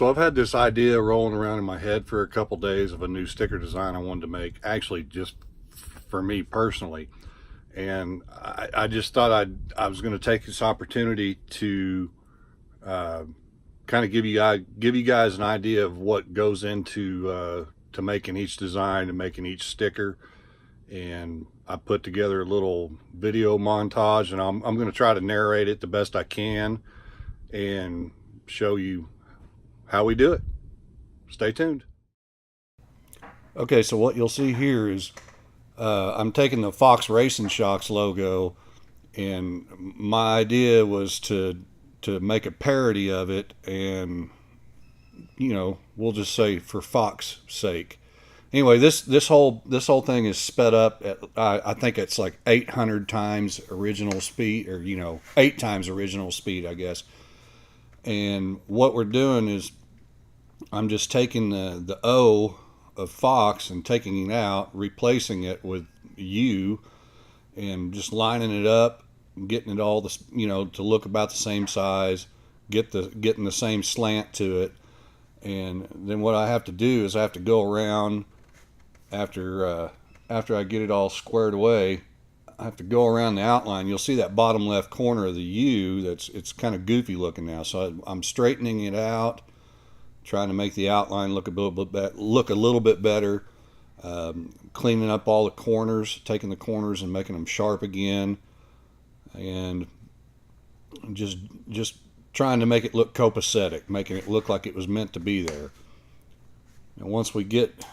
So I've had this idea rolling around in my head for a couple days of a new sticker design I wanted to make, actually just for me personally. And I just thought I was going to take this opportunity to kind of give you guys an idea of what goes into to making each design and making each sticker. And I put together a little video montage, and I'm going to try to narrate it the best I can and show you how we do it. Stay tuned. Okay, so what you'll see here is I'm taking the Fox Racing Shocks logo, and my idea was to make a parody of it, and we'll just say for Fox's sake. Anyway, this whole thing is sped up at I think it's like 800 times original speed, or 8 times original speed, I guess. And what we're doing is I'm just taking the O of Fox and taking it out, replacing it with U, and just lining it up, getting it all to look about the same size, getting the same slant to it. And then what I have to do is I have to go around after I get it all squared away. I have to go around the outline. You'll see that bottom left corner of the U. It's kind of goofy looking now, so I'm straightening it out, trying to make the outline look a little bit better, cleaning up all the corners, taking the corners and making them sharp again, and just trying to make it look copacetic, making it look like it was meant to be there. And once we get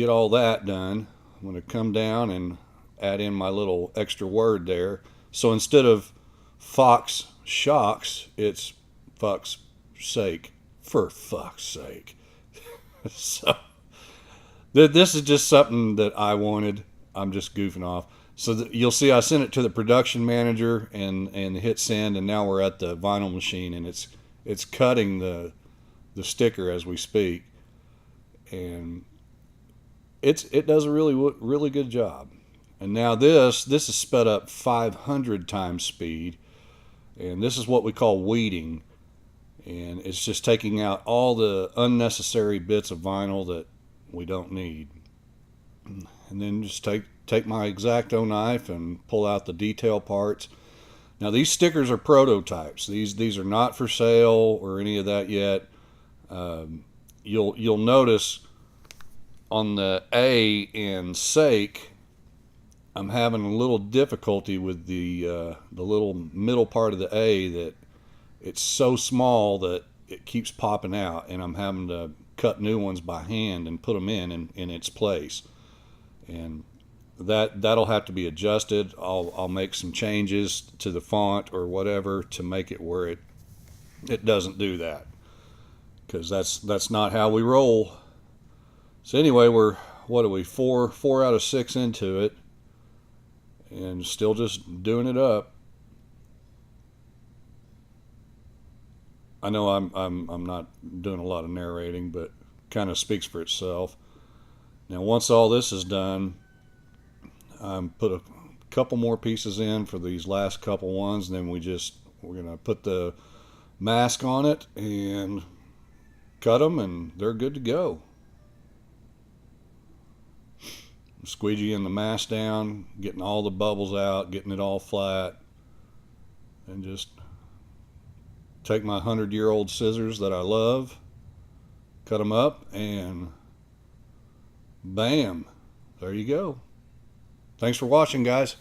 all that done, I'm going to come down and add in my little extra word there. So instead of Fox Shocks, it's Fox's sake. For fuck's sake. So this is just something that I wanted. I'm just goofing off. So you'll see I sent it to the production manager and hit send, and now we're at the vinyl machine, and it's cutting the sticker as we speak, and it does a really good job. And now this is sped up 500 times speed, and this is what we call weeding. And it's just taking out all the unnecessary bits of vinyl that we don't need. And then just take my X-Acto knife and pull out the detail parts. Now these stickers are prototypes. These are not for sale or any of that yet. You'll notice on the A in sake, I'm having a little difficulty with the little middle part of the A, that it's so small that it keeps popping out, and I'm having to cut new ones by hand and put them in its place. And that'll have to be adjusted. I'll make some changes to the font or whatever to make it where it doesn't do that, because that's not how we roll. So anyway, we're 4 out of 6 into it, and still just doing it up. I know I'm not doing a lot of narrating, but kind of speaks for itself. Now once all this is done, put a couple more pieces in for these last couple ones, and then we're gonna put the mask on it and cut them, and they're good to go. Squeegeeing the mask down, getting all the bubbles out, getting it all flat, and just take my 100-year-old scissors that I love, cut them up, and bam, there you go. Thanks for watching, guys.